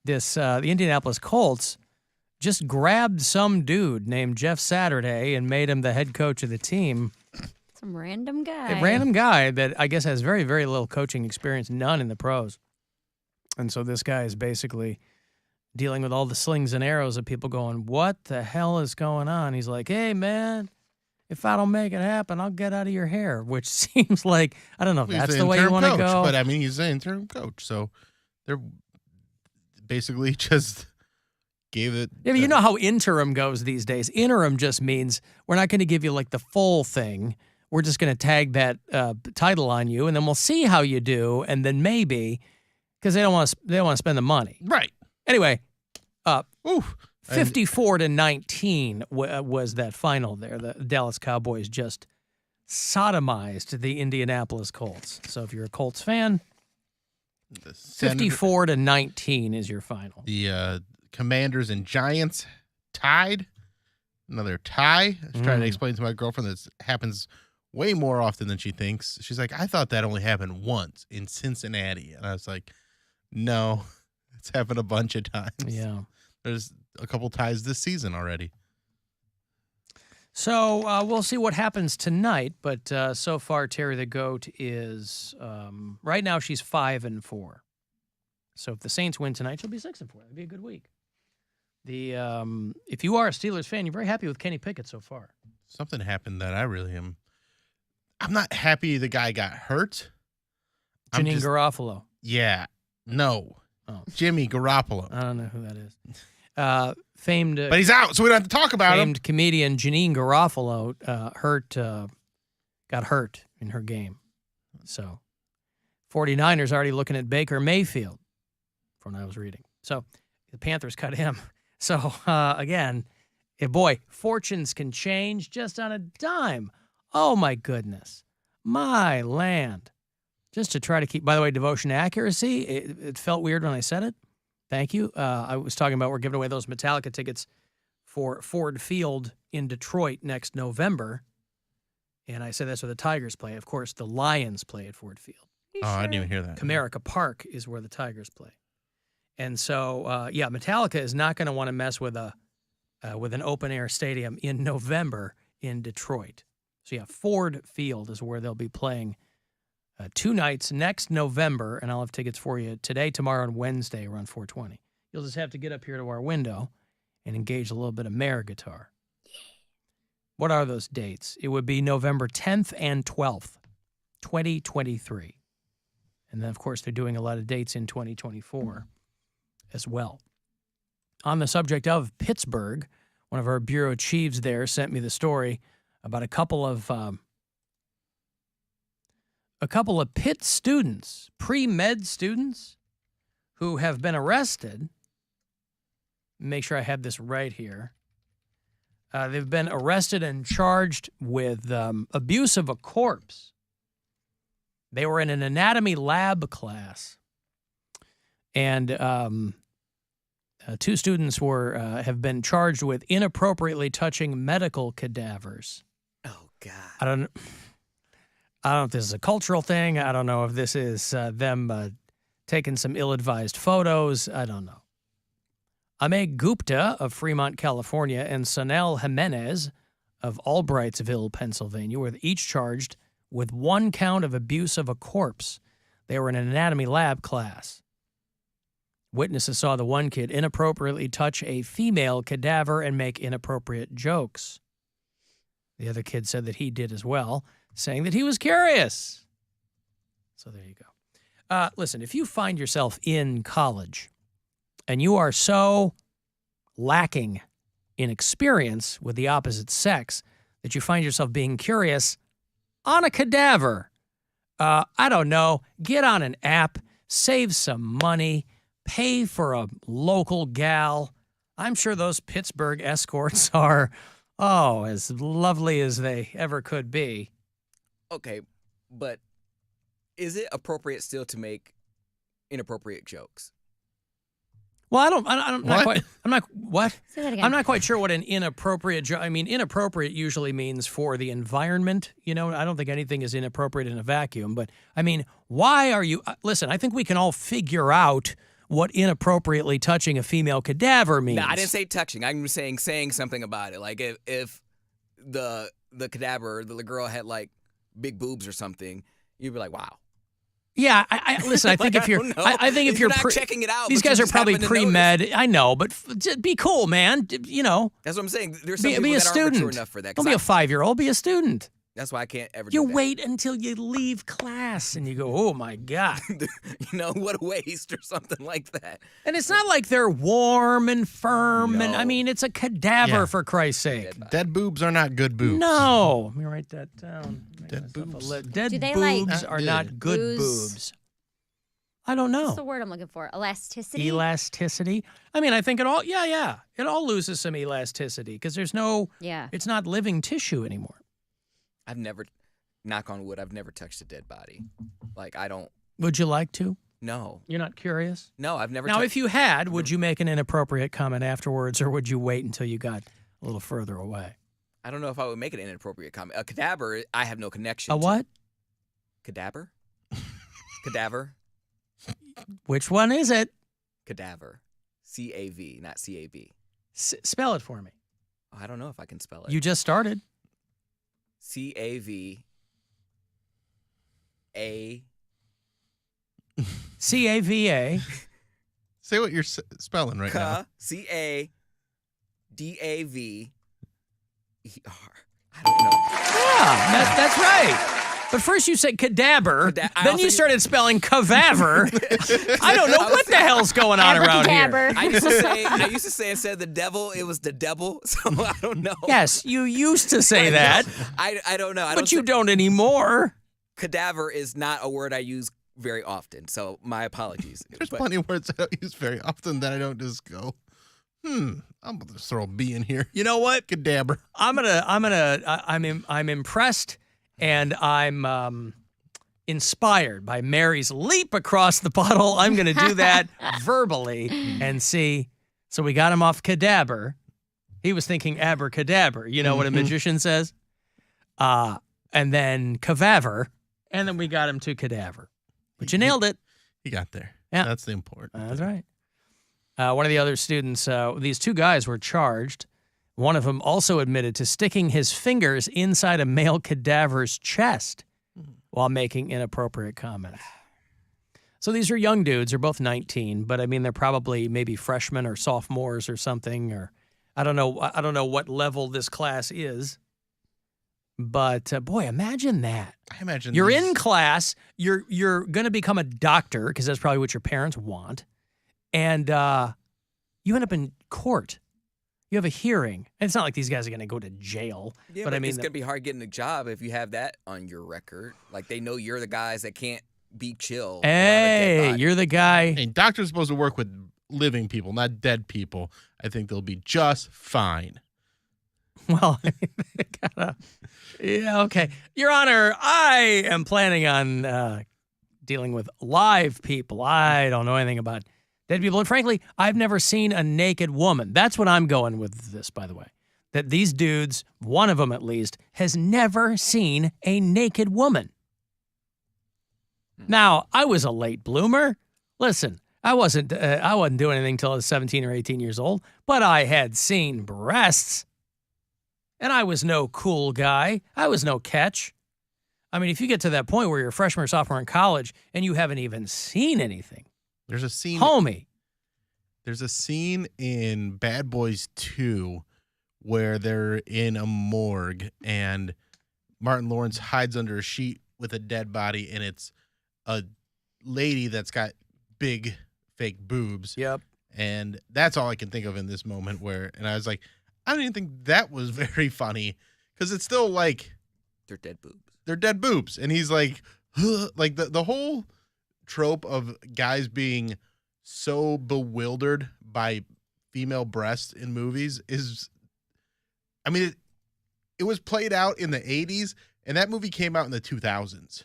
the Indianapolis Colts just grabbed some dude named Jeff Saturday and made him the head coach of the team. Some random guy. A random guy that I guess has very, very little coaching experience, none in the pros. And so this guy is basically dealing with all the slings and arrows of people going, what the hell is going on? He's like, hey, man, if I don't make it happen, I'll get out of your hair, which seems like, I don't know if that's the way you want to go. But, I mean, he's an interim coach, so they're basically just gave it. Yeah, but you know how interim goes these days. Interim just means we're not going to give you, like, the full thing. We're just going to tag that title on you, and then we'll see how you do, and then maybe, because they don't want to spend the money. Right. Anyway, 54-19 was that final there. The Dallas Cowboys just sodomized the Indianapolis Colts. So if you're a Colts fan, 54-19 is your final. The Commanders and Giants tied. Another tie. I was trying to explain to my girlfriend that happens way more often than she thinks. She's like, I thought that only happened once in Cincinnati. And I was like, no, it's happened a bunch of times. Yeah. There's a couple ties this season already. So we'll see what happens tonight. But so far, Terry the Goat is, right now she's 5-4. So if the Saints win tonight, she'll be 6-4. That'd be a good week. If you are a Steelers fan, you're very happy with Kenny Pickett so far. Something happened that I really am. I'm not happy the guy got hurt. Janine Garofalo. Yeah. No. Oh. Jimmy Garoppolo. I don't know who that is. Famed. But he's out, so we don't have to talk about him. Famed comedian Janine Garofalo got hurt in her game. So 49ers already looking at Baker Mayfield from what I was reading. So the Panthers cut him. So, again, fortunes can change just on a dime. Oh, my goodness. My land. Just to try to keep, by the way, devotion to accuracy, it felt weird when I said it. Thank you. I was talking about we're giving away those Metallica tickets for Ford Field in Detroit next November. And I said that's where the Tigers play. Of course, the Lions play at Ford Field. I didn't even hear that. Comerica Park is where the Tigers play. And so, Metallica is not going to want to mess with an open-air stadium in November in Detroit. So, Ford Field is where they'll be playing 2 nights next November, and I'll have tickets for you today, tomorrow, and Wednesday around 4:20. You'll just have to get up here to our window and engage a little bit of Mare guitar. What are those dates? It would be November 10th and 12th, 2023. And then, of course, they're doing a lot of dates in 2024 as well. On the subject of Pittsburgh, one of our bureau chiefs there sent me the story about a couple of Pitt students, pre-med students, who have been arrested. Make sure I have this right here. They've been arrested and charged with abuse of a corpse. They were in an anatomy lab class. And 2 students have been charged with inappropriately touching medical cadavers. Oh, God. I don't know if this is a cultural thing. I don't know if this is them taking some ill-advised photos. I don't know. Ame Gupta of Fremont, California, and Sanel Jimenez of Albrightsville, Pennsylvania, were each charged with 1 count of abuse of a corpse. They were in an anatomy lab class. Witnesses saw the one kid inappropriately touch a female cadaver and make inappropriate jokes. The other kid said that he did as well, saying that he was curious. So there you go. Listen, if you find yourself in college and you are so lacking in experience with the opposite sex that you find yourself being curious on a cadaver, I don't know, get on an app, save some money, pay for a local gal. I'm sure those Pittsburgh escorts are, as lovely as they ever could be. Okay, but is it appropriate still to make inappropriate jokes? Well, I'm not quite sure what an inappropriate joke. I mean, inappropriate usually means for the environment. You know, I don't think anything is inappropriate in a vacuum. But I mean, why are you? Listen, I think we can all figure out what inappropriately touching a female cadaver means. No, I didn't say touching. I'm saying something about it. Like if the cadaver, the girl had like big boobs or something, you'd be like, wow. Yeah, I listen. I think Like, if you're, I think if you're not checking it out, these but you guys are just probably happen to notice. pre-med. I know, but just be cool, man. You know, That's what I'm saying. There's some be people a that aren't mature student. enough for that. Don't 'cause be a 5-year-old. Be a student. that's why I can't ever You do that. wait until you leave class and you go, oh my God. You know, what a waste or something like that. And it's not like they're warm and firm. And I No. mean, it's a cadaver Yeah. for Christ's sake. Dead boobs are not good boobs. No. Let me write that down. Make Dead myself a boobs. Dead Do they, like, boobs Not are good. not good lose- boobs. I don't know. What's the word I'm looking for? Elasticity? Elasticity. I mean, I think it all, yeah. It all loses some elasticity because there's no, Yeah. it's not living tissue anymore. I've never, knock on wood, I've never touched a dead body. Like, I don't, Would you like to? no. You're not curious? No, I've never Now, touched. if you had, would you make an inappropriate comment afterwards or would you wait until you got a little further away? I don't know if I would make an inappropriate comment. A cadaver, I have no connection A to. what? Cadaver? Cadaver? Which one is it? Cadaver. C-A-V, not C-A-B. Spell it for me. Oh, I don't know if I can spell it. You just started. C-A-V-A. C-A-V-A. Say what you're spelling right now. C-A-D-A-V-E-R. I don't know. Yeah, that's right. But first you said cadaver, I then also- you started spelling cadaver. I don't know what the hell's going on around here. Abracadabra. I used to say instead of the devil, it was the devil. So I don't know. Yes, you used to say that, I don't know. I but don't you don't anymore. Cadaver is not a word I use very often. So my apologies. There's But plenty of words I don't use very often that I don't just go, I'm gonna just throw a B in here. You know what? Cadaber. I'm impressed and I'm inspired by Mary's leap across the puddle. I'm going to do that verbally and see. So we got him off cadaver. He was thinking abracadabra. You know what a magician says? And then cadaver. And then we got him to cadaver. But you nailed it. He got there. Yeah. That's the important. That's right. One of the other students, these two guys were charged. One of them also admitted to sticking his fingers inside a male cadaver's chest while making inappropriate comments. So these are young dudes. They're both 19, but I mean, they're probably maybe freshmen or sophomores or something, or I don't know what level this class is. But boy, imagine that. I imagine You're these- in class. You're going to become a doctor because that's probably what your parents want. And you end up in court. You have a hearing. And it's not like these guys are going to go to jail. Yeah, but I mean, it's gonna be hard getting a job if you have that on your record. Like they know you're the guys that can't be chill. around a dead hey, body. you're the guy. Hey, doctors are supposed to work with living people, not dead people. I think they'll be just fine. Well, I mean, they gotta, yeah, okay. Your Honor, I am planning on dealing with live people. I don't know anything about dead people. And frankly, I've never seen a naked woman. That's what I'm going with this, by the way. That these dudes, one of them at least, has never seen a naked woman. Now, I was a late bloomer. Listen, I wasn't doing anything until I was 17 or 18 years old, but I had seen breasts. And I was no cool guy. I was no catch. I mean, if you get to that point where you're a freshman or sophomore in college and you haven't even seen anything, There's a scene. homie, There's a scene in Bad Boys 2 where they're in a morgue and Martin Lawrence hides under a sheet with a dead body, and it's a lady that's got big fake boobs. yep. And that's all I can think of in this moment and I was like, I don't even think that was very funny because it's still like They're dead boobs. they're dead boobs. And he's like, like the whole trope of guys being so bewildered by female breasts in movies is, I mean, it was played out in the 80s and that movie came out in the 2000s.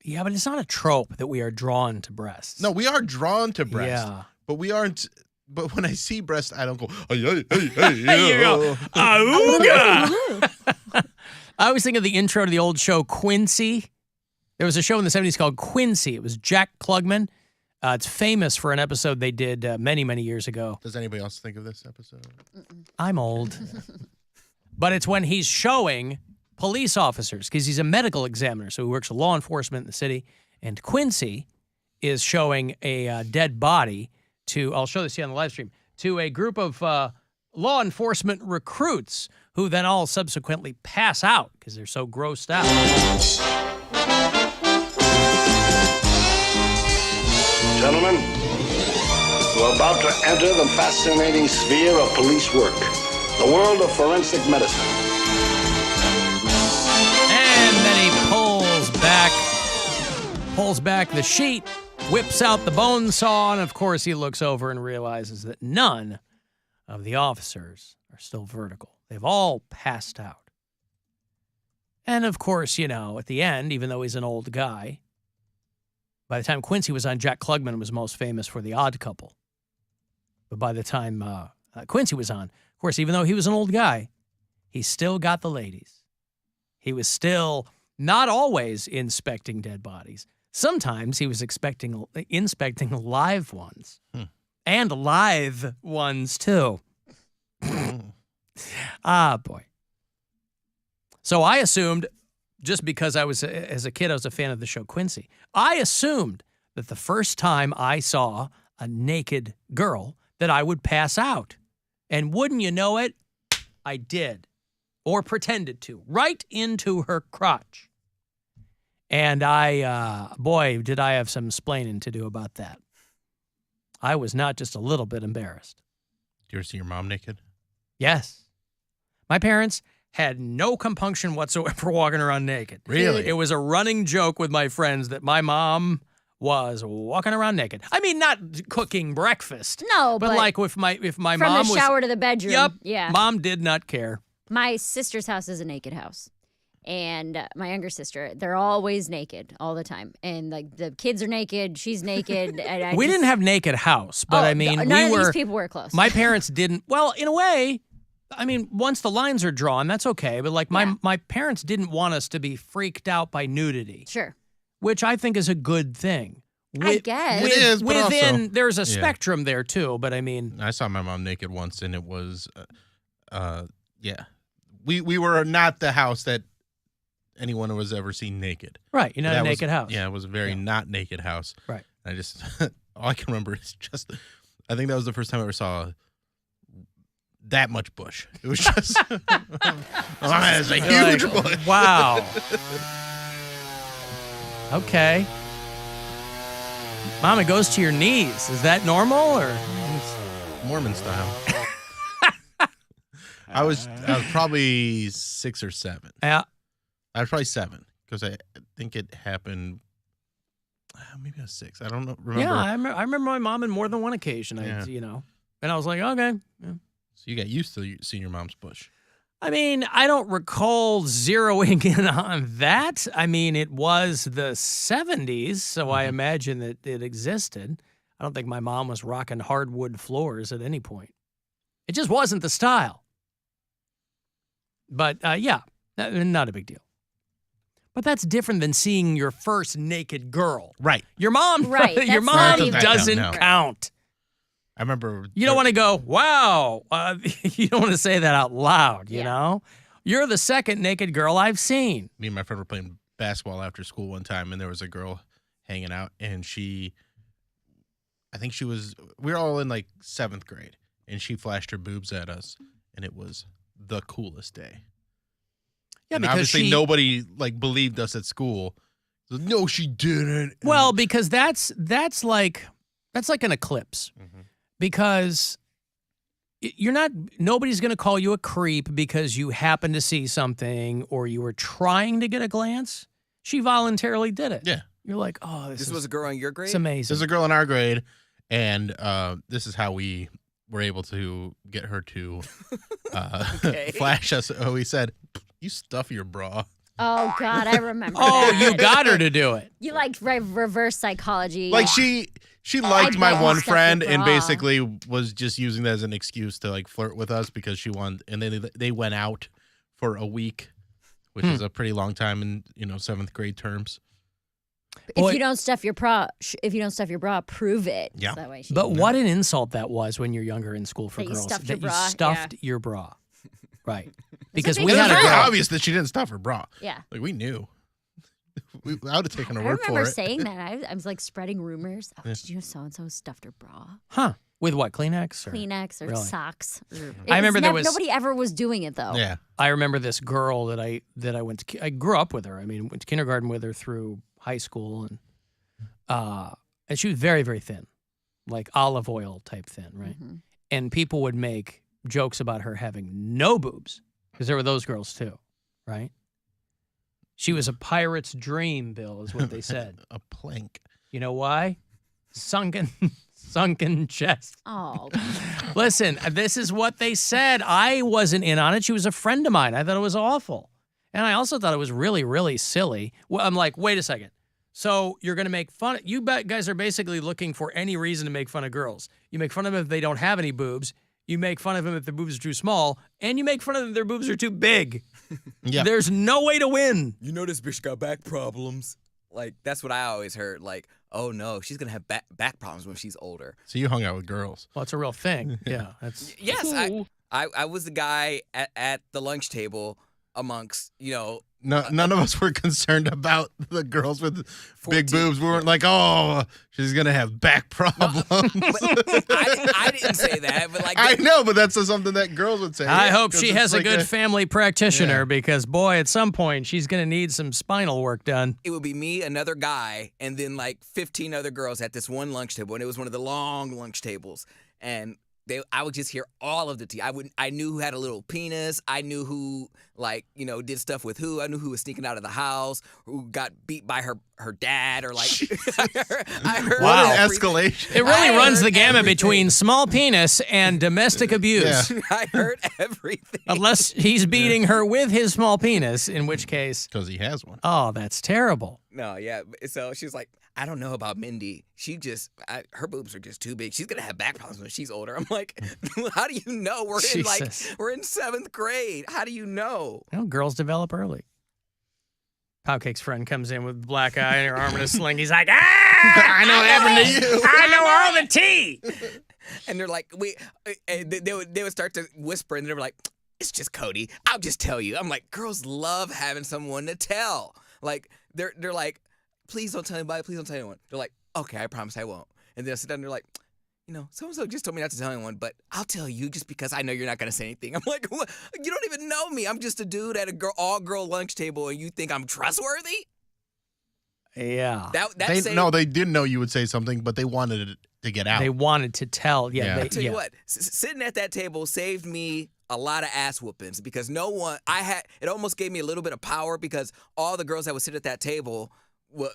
Yeah, but it's not a trope that we are drawn to breasts. No, we are drawn to breasts, Yeah. but we aren't. But when I see breasts, I don't go, hey, You go, Auga! I always think of the intro to the old show Quincy. There was a show in the 70s called Quincy. It was Jack Klugman. It's famous for an episode they did many, many years ago. Does anybody else think of this episode? I'm old. But it's when he's showing police officers, because he's a medical examiner, so he works with law enforcement in the city, and Quincy is showing a dead body to, I'll show this to you on the live stream, to a group of law enforcement recruits who then all subsequently pass out because they're so grossed out. Gentlemen, we're about to enter the fascinating sphere of police work, the world of forensic medicine. And then he pulls back the sheet, whips out the bone saw, and of course he looks over and realizes that none of the officers are still vertical. They've all passed out. And of course, at the end, even though he's an old guy, by the time Quincy was on, Jack Klugman was most famous for The Odd Couple. But by the time Quincy was on, of course, even though he was an old guy, he still got the ladies. He was still not always inspecting dead bodies. Sometimes he was inspecting live ones. And live ones, too. Boy. So I assumed, just because as a kid, I was a fan of the show Quincy, I assumed that the first time I saw a naked girl that I would pass out. And wouldn't you know it, I did. Or pretended to. Right into her crotch. And boy, did I have some splaining to do about that. I was not just a little bit embarrassed. Did you ever see your mom naked? Yes. My parents had no compunction whatsoever for walking around naked. Really? It was a running joke with my friends that my mom was walking around naked. I mean, not cooking breakfast. No, but like if my from mom the shower to the bedroom. Yep. Yeah. Mom did not care. My sister's house is a naked house. And my younger sister, they're always naked all the time. And like the kids are naked, she's naked. And We didn't have naked house, but I mean, none of these people wear clothes. My parents didn't. Well, in a way, I mean, once the lines are drawn, that's okay. But like my parents didn't want us to be freaked out by nudity. Sure. Which I think is a good thing. I guess. It is, but within, also, there's a spectrum there too, but I mean. I saw my mom naked once, and it was, We were not the house that anyone was ever seen naked. Right, you're not a naked house. Yeah, it was a very not naked house. Right. I just, all I can remember is just, I think that was the first time I ever saw that much bush. It was just, it's a huge bush. Wow. Okay. Mom, it goes to your knees. Is that normal or? Mormon style. I was probably 6 or 7. Yeah. I was probably 7 because I think it happened. Maybe I was 6. I don't know. Remember? Yeah, I remember my mom on more than one occasion. And I was like, okay. Yeah. So you got used to seeing your mom's bush. I mean, I don't recall zeroing in on that. I mean, it was the 70s, so I imagine that it existed. I don't think my mom was rocking hardwood floors at any point. It just wasn't the style. But yeah, not a big deal. But that's different than seeing your first naked girl. Right. Your mom, Right, your that's mom not even- doesn't No. count. I remember. You don't want to go, wow. You don't want to say that out loud, you Yeah. know? You're the second naked girl I've seen. Me and my friend were playing basketball after school one time, and there was a girl hanging out, and we were all in like 7th grade, and she flashed her boobs at us, and it was the coolest day. Yeah, And because obviously nobody like believed us at school. No, she didn't. Well, because that's like an eclipse. Mhm. Because nobody's going to call you a creep because you happen to see something or you were trying to get a glance. She voluntarily did it. Yeah. You're like, oh, This was a girl in your grade? it's amazing. There's a girl in our grade, and this is how we were able to get her to Okay. flash us. Oh, he said, "You stuff your bra." Oh, God, I remember Oh, that. you got her to do it. You like reverse psychology. Like she liked my bet one you stuff your friend and bra. basically was just using that as an excuse to like flirt with us because she wanted. And then they went out for a week, which is a pretty long time in 7th grade terms. If you don't stuff your bra, prove it. Yeah. So that way But what an insult that was when you're younger in school for That you girls. stuffed that your bra, you stuffed your bra. Right. Because big we It was had a very girl. obvious that she didn't stuff her bra. Yeah. Like, we knew. I would have taken her I word for remember it. saying that. I was like spreading rumors. Oh, did you know so-and-so stuffed her bra? Huh. With what? Kleenex? Or? Kleenex or Really? socks. I remember there was- nobody ever was doing it though. Yeah. I remember this girl that I went to. I grew up with her. I mean, went to kindergarten with her through high school, and she was very, very thin, like olive oil type thin, right? Mm-hmm. And people would make jokes about her having no boobs because there were those girls too, right? She was a pirate's dream, Bill, is what they said. A plank. You know why? Sunken chest. Oh, Listen, this is what they said. I wasn't in on it. She was a friend of mine. I thought it was awful. And I also thought it was really, really silly. Well, I'm like, wait a second. So you're going to make fun. You guys are basically looking for any reason to make fun of girls. You make fun of them if they don't have any boobs. You make fun of them if their boobs are too small. And you make fun of them if their boobs are too big. Yeah. There's no way to win. You know this bitch got back problems. Like, that's what I always heard. Like, oh no, she's gonna have back problems when she's older. So you hung out with girls. Well, it's a real thing. Yeah. That's Yes, I was the guy at the lunch table amongst, No, none of us were concerned about the girls with 14. big boobs. We weren't like, oh, she's going to have back problems. I didn't say that, but like I know, but that's something that girls would say. I hope 'cause she it's has a like good family practitioner Yeah. because, boy, at some point she's going to need some spinal work done. it would be me, another guy, and then like 15 other girls at this one lunch table, and it was one of the long lunch tables, and I would just hear all of the tea. I knew who had a little penis. I knew who did stuff with who. I knew who was sneaking out of the house, who got beat by her dad, or like I heard Wow. What an everything. escalation. It really I runs heard the gamut everything. between small penis and domestic abuse. Yeah. I heard everything. Unless he's beating her with his small penis, in which case, Because he has one. oh, that's terrible. No, yeah. So she's like, I don't know about Mindy. Her boobs are just too big. She's gonna have back problems when she's older. I'm like, how do you know? Jesus. We're in 7th grade. How do you know? You know, girls develop early. Poundcake's friend comes in with black eye and her arm in a sling. He's like, I know everything. I know all the tea. And they're like, they would start to whisper, and they were like, it's just Cody. I'll just tell you. I'm like, girls love having someone to tell. Like they're like, please don't tell anybody. Please don't tell anyone. They're like, okay, I promise I won't. And then I sit down and they're like, so-and-so just told me not to tell anyone, but I'll tell you just because I know you're not going to say anything. I'm like, what? You don't even know me. I'm just a dude at all-girl lunch table, and you think I'm trustworthy? Yeah. They didn't know you would say something, but they wanted it to get out. They wanted to tell. Yeah. Yeah. They, I'll tell you yeah. what, sitting at that table saved me a lot of ass whoopings because it almost gave me a little bit of power because all the girls that would sit at that table would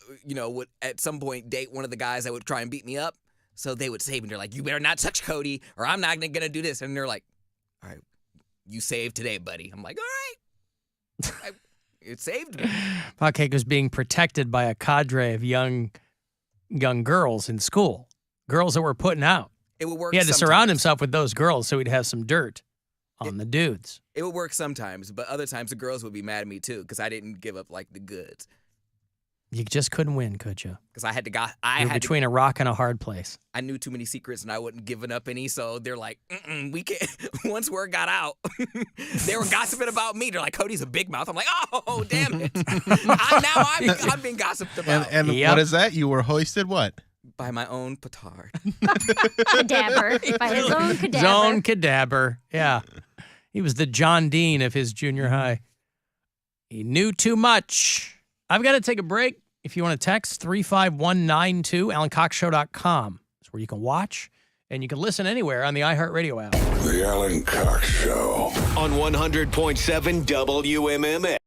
at some point date one of the guys that would try and beat me up. So they would save me. They're like, you better not touch Cody or I'm not going to do this. And they're like, all right, you saved today, buddy. I'm like, all right. It saved me. Poundcake was being protected by a cadre of young girls in school. Girls that were putting out. It would work He had to sometimes. surround himself with those girls so he'd have some dirt on the dudes. It would work sometimes, but other times the girls would be mad at me too because I didn't give up like the goods. You just couldn't win, could you? Because I had to You're between a rock and a hard place. I knew too many secrets and I wasn't giving up any, so they're like, we can't. Once word got out, they were gossiping about me. They're like, Cody's a big mouth. I'm like, oh, damn it. I'm being gossiped about. And Yep. what is that? You were hoisted what? By my own petard. cadaver by his own cadaver. His own cadaber. Yeah. He was the John Dean of his junior high. He knew too much. I've got to take a break. If you want to text 35192, AlanCoxShow.com. That's where you can watch and you can listen anywhere on the iHeartRadio app. The Alan Cox Show. On 100.7 WMMS.